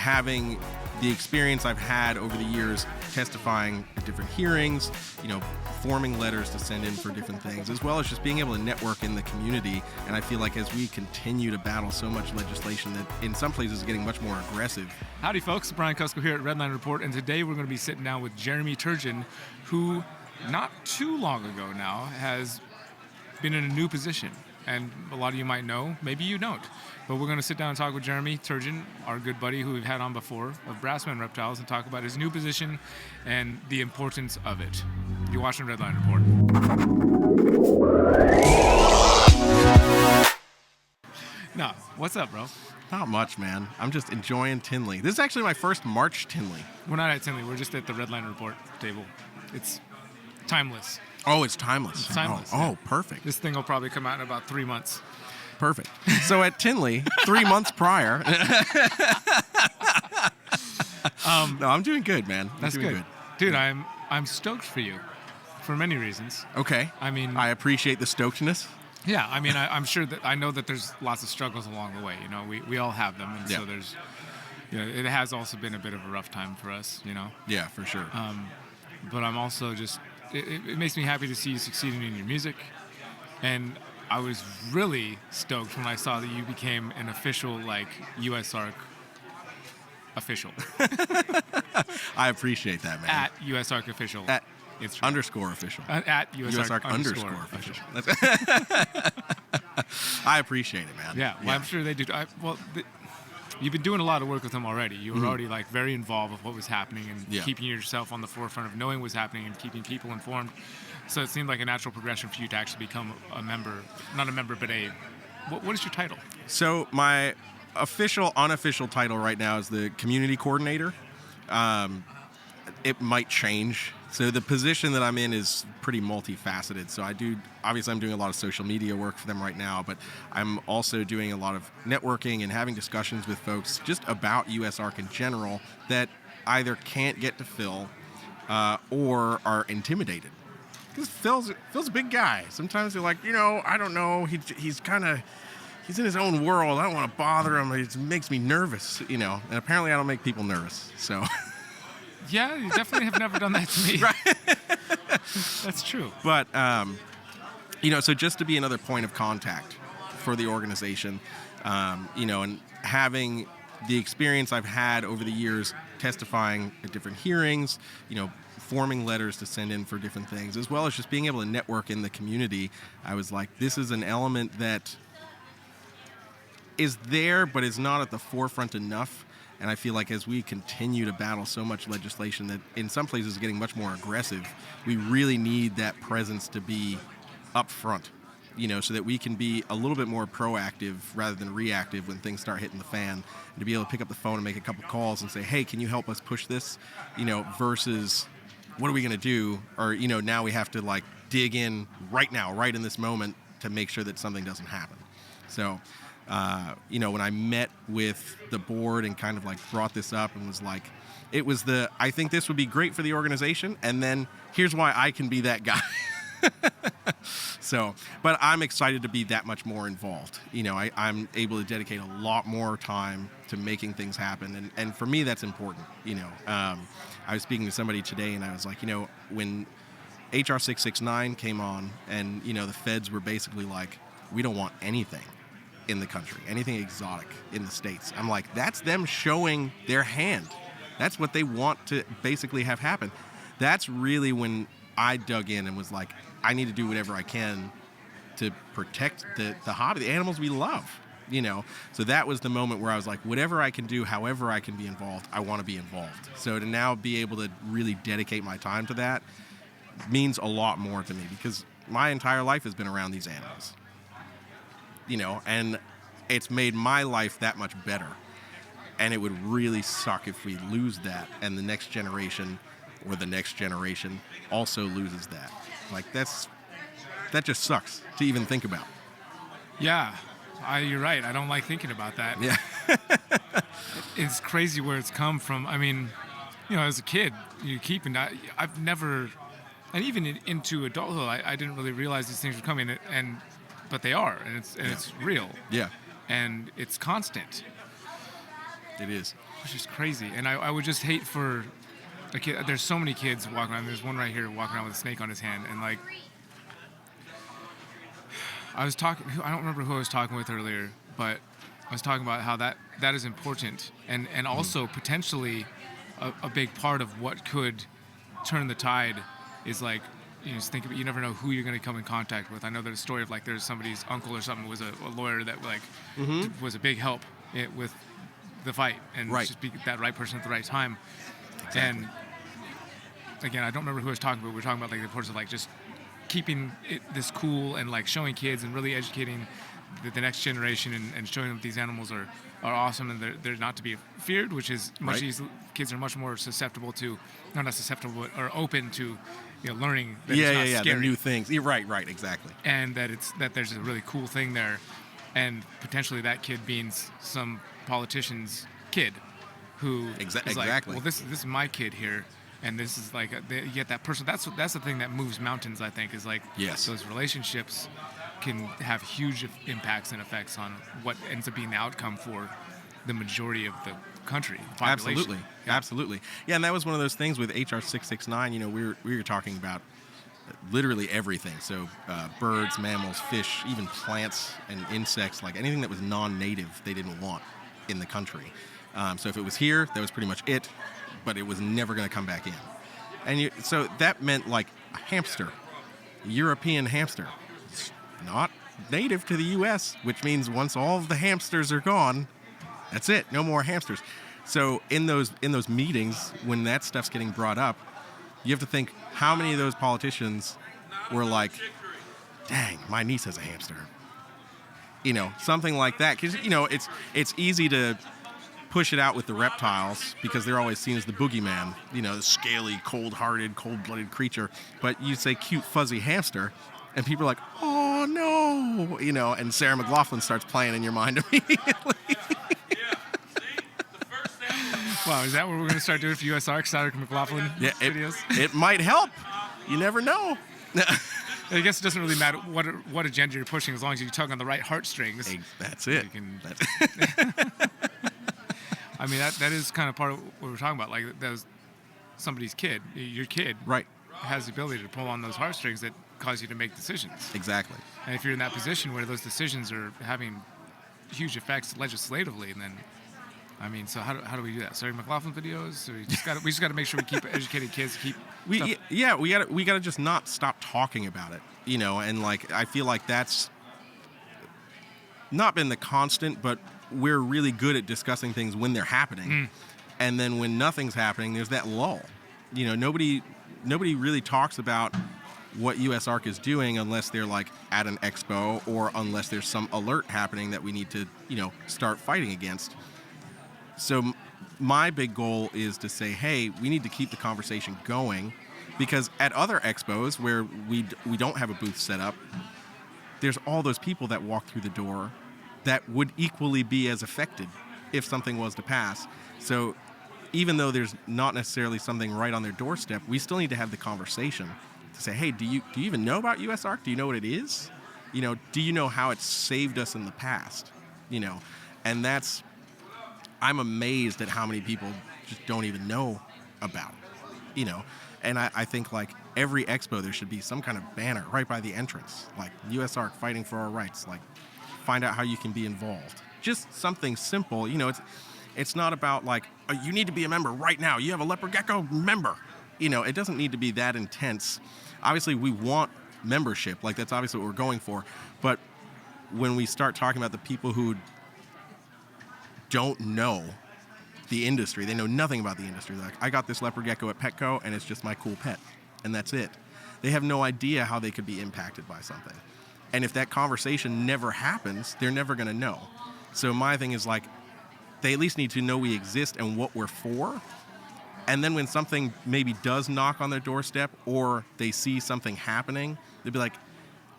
having the experience I've had over the years testifying at different hearings, forming letters to send in for different things, as well as just being able to network in the community. And I feel like as we continue to battle so much legislation that in some places is getting much more aggressive. Howdy, folks. Brian Kusko here at Redline Report, and today we're going to be sitting down with Jeremy Turgeon, who not too long ago now has been in a new position. And a lot of you might know, maybe you don't. But we're going to sit down and talk with Jeremy Turgeon, our good buddy who we've had on before, of Brassman Reptiles, and talk about his new position and the importance of it. You're watching Redline Report. Now, what's up, bro? Not much, man. I'm just enjoying Tinley. This is actually my first March Tinley. We're not at Tinley. We're just at the Redline Report table. It's timeless. Oh, it's timeless. It's timeless. Oh, perfect. This thing will probably come out in about 3 months. Perfect. So at Tinley, 3 months prior. No, I'm doing good, man. That's doing good. Dude, I'm stoked for you for many reasons. Okay. I mean, I appreciate the stokedness. Yeah, I mean, I'm sure that I know that there's lots of struggles along the way. We all have them, and so there's, it has also been a bit of a rough time for us. Yeah, for sure. But I'm also just, it makes me happy to see you succeeding in your music, and I was really stoked when I saw that you became an official USARK official. I appreciate that, man. At USARK official. At Instagram. _official. At USARK _ official. I appreciate it, man. Yeah, well, I'm sure they do. You've been doing a lot of work with them already. You were already very involved with what was happening and keeping yourself on the forefront of knowing what's happening and keeping people informed. So it seemed like a natural progression for you to actually become a member, not a member, but what is your title? So my unofficial title right now is the community coordinator. It might change. So the position that I'm in is pretty multifaceted. So I'm doing a lot of social media work for them right now, but I'm also doing a lot of networking and having discussions with folks just about USARK in general that either can't get to Phil or are intimidated. Because Phil's a big guy. Sometimes they're like, I don't know. He's in his own world. I don't want to bother him. It makes me nervous, And apparently I don't make people nervous. So. Yeah, you definitely have never done that to me. Right. That's true. But, so just to be another point of contact for the organization, and having the experience I've had over the years testifying at different hearings, forming letters to send in for different things, as well as just being able to network in the community, I was like, this is an element that is there, but is not at the forefront enough. And I feel like as we continue to battle so much legislation that in some places is getting much more aggressive, we really need that presence to be up front, so that we can be a little bit more proactive rather than reactive when things start hitting the fan, and to be able to pick up the phone and make a couple calls and say, hey, can you help us push this, versus what are we going to do? Or, now we have to dig in right now, right in this moment to make sure that something doesn't happen. So, when I met with the board and kind of brought this up and was like, I think this would be great for the organization, and then here's why I can be that guy. So, but I'm excited to be that much more involved. I'm able to dedicate a lot more time to making things happen, and for me that's important. I was speaking to somebody today and I was like, when HR 669 came on and, the feds were basically like, we don't want anything in the country, anything exotic in the States. I'm like, that's them showing their hand. That's what they want to basically have happen. That's really when I dug in and was like, I need to do whatever I can to protect the hobby, the animals we love, So that was the moment where I was like, whatever I can do, however I can be involved, I want to be involved. So to now be able to really dedicate my time to that means a lot more to me, because my entire life has been around these animals. And it's made my life that much better. And it would really suck if we lose that and the next generation or the next generation also loses that. That just sucks to even think about. Yeah, you're right. I don't like thinking about that. Yeah. It's crazy where it's come from. I mean, as a kid, I've never, and even into adulthood, I didn't really realize these things were coming, but they are, and it's real. Yeah. And it's constant. It is. which is crazy. And I would just hate for a kid. There's so many kids walking around. There's one right here walking around with a snake on his hand, and like I was talking. I don't remember who I was talking with earlier, but I was talking about how that is important, and also potentially a big part of what could turn the tide is like, just think about, you never know who you're going to come in contact with. I know there's a story of like there's somebody's uncle or something was a lawyer that like was a big help with the fight, and just be that right person at the right time. Exactly. And again, I don't remember who I was talking about. We were talking about like the importance of like just keeping this cool and like showing kids and really educating the next generation and showing them that these animals are awesome and they're not to be feared, which is much easier. Kids are much more susceptible to, not susceptible, but are open to, learning that it's not scary. The new things. You're right, exactly. And that there's a really cool thing there, and potentially that kid being some politician's kid who is like, well, this is my kid here. And this is like, you get that person. That's the thing that moves mountains, I think, is like those relationships can have huge impacts and effects on what ends up being the outcome for the majority of the country, the population. Absolutely. Yeah, and that was one of those things with HR 669. We were talking about literally everything. So birds, mammals, fish, even plants and insects, like anything that was non-native, they didn't want in the country. So if it was here, that was pretty much it. But it was never going to come back in. And so that meant like a hamster, a European hamster. It's not native to the U.S., which means once all of the hamsters are gone, that's it, no more hamsters. So in those meetings, when that stuff's getting brought up, you have to think how many of those politicians were like, dang, my niece has a hamster. Something like that. Because, it's easy to push it out with the reptiles because they're always seen as the boogeyman, the scaly, cold-hearted, cold-blooded creature. But you say cute, fuzzy hamster, and people are like, oh, no, and Sarah McLachlan starts playing in your mind immediately. Wow, is that what we're going to start doing for USARK, Sarah McLachlan videos? It might help. You never know. I guess it doesn't really matter what agenda you're pushing as long as you tug on the right heartstrings. That's it. I mean, that is kind of part of what we're talking about. Like, there's somebody's kid, your kid, has the ability to pull on those heartstrings that cause you to make decisions. Exactly. And if you're in that position where those decisions are having huge effects legislatively, then, I mean, so how do we do that? Sarah McLachlan videos? So we just got to make sure we keep educating kids. We got to just not stop talking about it, and like I feel like that's not been the constant, but we're really good at discussing things when they're happening. And then when nothing's happening, there's that lull. Nobody really talks about what USARK is doing unless they're like at an expo or unless there's some alert happening that we need to, start fighting against. So my big goal is to say, hey, we need to keep the conversation going, because at other expos where we don't have a booth set up, there's all those people that walk through the door that would equally be as affected if something was to pass. So even though there's not necessarily something right on their doorstep, we still need to have the conversation to say, hey, do you even know about USARK? Do you know what it is? Do you know how it's saved us in the past? And I'm amazed at how many people just don't even know about it, And I think like every expo, there should be some kind of banner right by the entrance, like USARK fighting for our rights, like find out how you can be involved. Just something simple. It's not about like, oh, you need to be a member right now. You have a leopard gecko member. It doesn't need to be that intense. Obviously, we want membership. Like, that's obviously what we're going for. But when we start talking about the people who don't know the industry, they know nothing about the industry. They're like, I got this leopard gecko at Petco, and it's just my cool pet. And that's it. They have no idea how they could be impacted by something. And if that conversation never happens, they're never going to know. So my thing is like, they at least need to know we exist and what we're for. And then when something maybe does knock on their doorstep or they see something happening, they'll be like,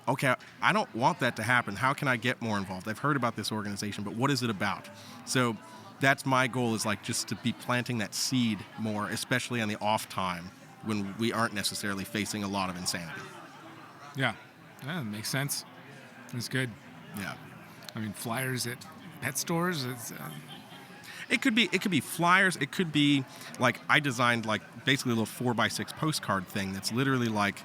okay, I don't want that to happen. How can I get more involved? I've heard about this organization, but what is it about? So that's my goal, is like just to be planting that seed more, especially on the off time when we aren't necessarily facing a lot of insanity. Yeah, that makes sense. That's good. Yeah. I mean, flyers at pet stores. It could be flyers. It could be like I designed like basically a little 4x6 postcard thing that's literally like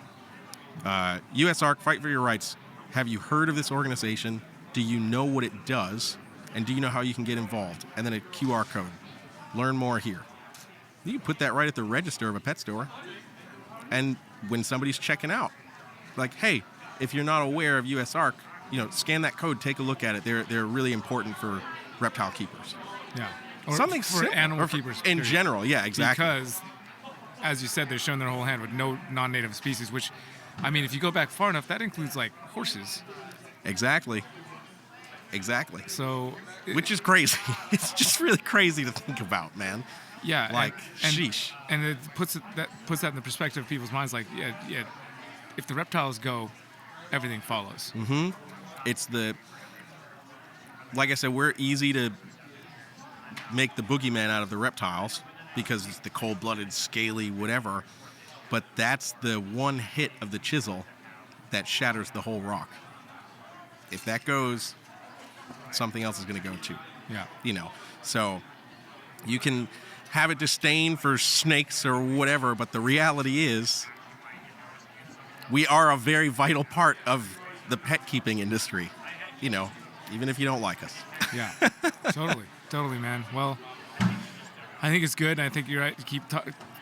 U.S. Ark, fight for your rights. Have you heard of this organization? Do you know what it does? And do you know how you can get involved? And then a QR code. Learn more here. You can put that right at the register of a pet store. And when somebody's checking out, like, hey, if you're not aware of U.S. Ark, scan that code, take a look at it. They're really important for reptile keepers. Yeah. Or something for animal keepers. In period. general, yeah, exactly. Because, as you said, they're showing their whole hand with no non-native species, which, I mean, if you go back far enough, that includes, like, horses. Exactly. So... Which is crazy. It's just really crazy to think about, man. Yeah. Like, sheesh. And it puts that in the perspective of people's minds, like, yeah, if the reptiles go, everything follows. Mm-hmm. It's like I said, we're easy to make the boogeyman out of the reptiles because it's the cold-blooded, scaly, whatever. But that's the one hit of the chisel that shatters the whole rock. If that goes, something else is going to go too. Yeah. So you can have a disdain for snakes or whatever, but the reality is we are a very vital part of the pet keeping industry, even if you don't like us. Yeah, totally, man. Well, I think it's good. I think you're right to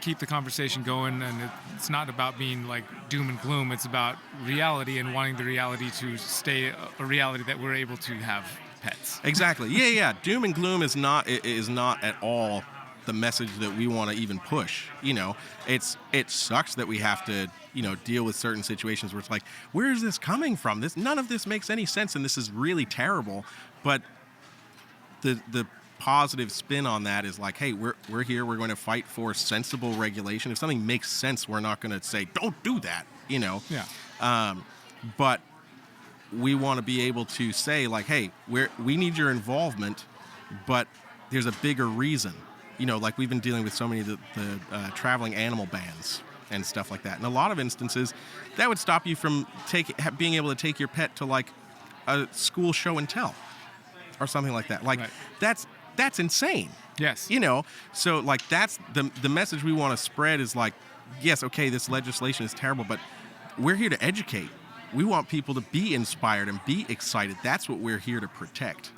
keep the conversation going, and it's not about being like doom and gloom. It's about reality and wanting the reality to stay a reality that we're able to have pets. Exactly. Yeah. Doom and gloom is not at all the message that we want to even push. It sucks that we have to deal with certain situations where it's like, where is this coming from? None of this makes any sense, and this is really terrible. But the positive spin on that is like, hey, we're here. We're going to fight for sensible regulation. If something makes sense, we're not going to say don't do that. Yeah. But we want to be able to say like, hey, we need your involvement, but there's a bigger reason. Like we've been dealing with so many of the traveling animal bans and stuff like that. In a lot of instances, that would stop you from being able to take your pet to like a school show and tell or something like that. Like right. That's insane. Yes. So like that's the message we want to spread is like, yes, okay, this legislation is terrible, but we're here to educate. We want people to be inspired and be excited. That's what we're here to protect.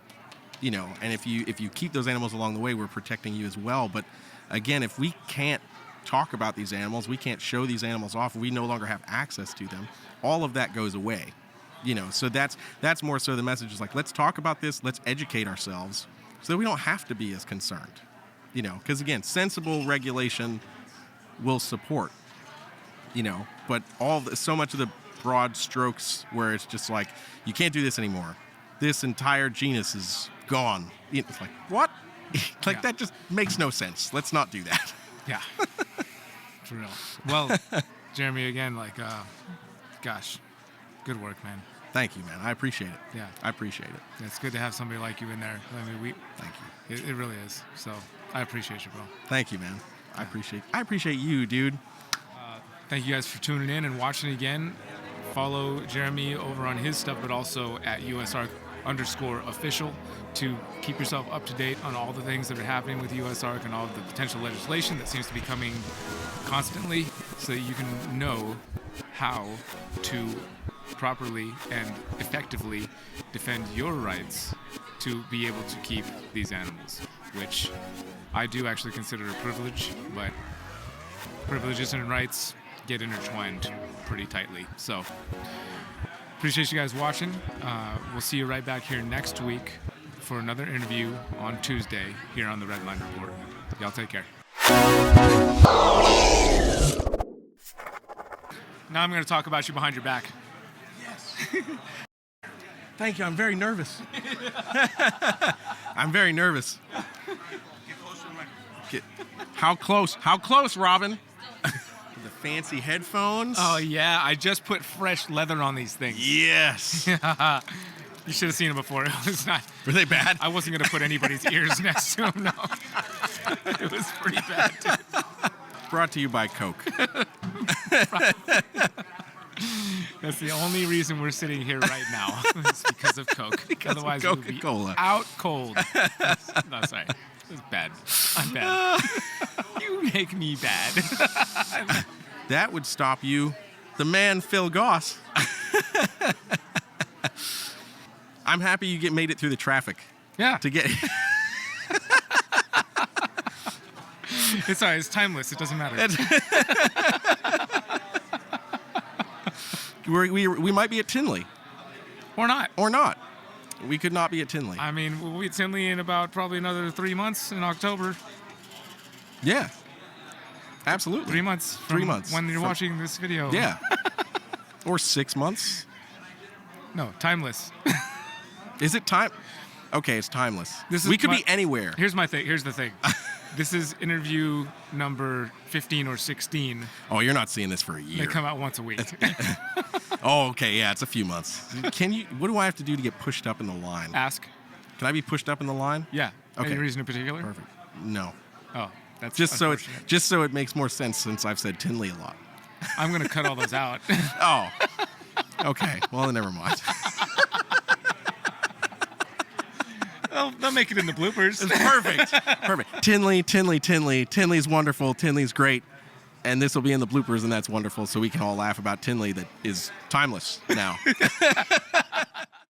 And if you keep those animals along the way, we're protecting you as well. But again, if we can't talk about these animals, we can't show these animals off, we no longer have access to them, all of that goes away. So that's more so the message is like, let's talk about this, let's educate ourselves so that we don't have to be as concerned. Because again, sensible regulation will support, but so much of the broad strokes where it's just like, you can't do this anymore. This entire genus is gone. It's like, what? That just makes no sense. Let's not do that. Yeah. For real. Well, Jeremy, again, gosh, good work, man. Thank you, man. I appreciate it. Yeah. I appreciate it. Yeah, it's good to have somebody like you in there. Thank you. It really is. So I appreciate you, bro. Thank you, man. I appreciate you, dude. Thank you guys for tuning in and watching again. Follow Jeremy over on his stuff, but also at USARK_official to keep yourself up to date on all the things that are happening with USARK and all of the potential legislation that seems to be coming constantly, so that you can know how to properly and effectively defend your rights to be able to keep these animals, which I do actually consider a privilege, but privileges and rights get intertwined pretty tightly. So appreciate you guys watching. We'll see you right back here next week for another interview on Tuesday here on the Redline Report. Y'all take care. Now I'm going to talk about you behind your back. Yes. Thank you. I'm very nervous. I'm very nervous. Get closer to the mic. How close? How close, Robin? The fancy headphones. Oh, yeah. I just put fresh leather on these things. Yes. You should have seen them before. It was not. Were they bad? I wasn't going to put anybody's ears next to them, no. It was pretty bad, dude. Brought to you by Coke. That's the only reason we're sitting here right now. It's because of Coke. Because Otherwise, of we would be Coca-Cola. out cold. No, sorry. It's bad. I'm bad. You make me bad. That would stop you, the man Phil Goss. I'm happy you made it through the traffic Yeah. to get. It's all right. It's timeless. It doesn't matter. we might be at Tinley Or not. or not. We could not be at Tinley. I mean, we'll be at Tinley in about probably another 3 months in October. Yeah, absolutely. 3 months. 3 months When you're from- watching this video. Yeah, or 6 months. No, timeless. Is it time? Okay, it's timeless. This is we could my- be anywhere. Here's my thing. Here's the thing. This is interview number 15 or 16. Oh, you're not seeing this for a They year. come out once a week. Oh, okay, yeah, it's a few months. Can you? What do I have to do to get pushed up in the line? Ask. Can I be pushed up in the line? Yeah. Okay. Any reason in particular? Perfect. No, Oh, that's just so unfortunate. it makes more sense since I've said Tinley a lot. I'm gonna cut all those out. Oh, okay. Well, then never mind. They'll make it in the bloopers. It's perfect. Perfect. Tinley. Tinley's wonderful. Tinley's great. And this will be in the bloopers, and that's wonderful. So we can all laugh about Tinley that is timeless now.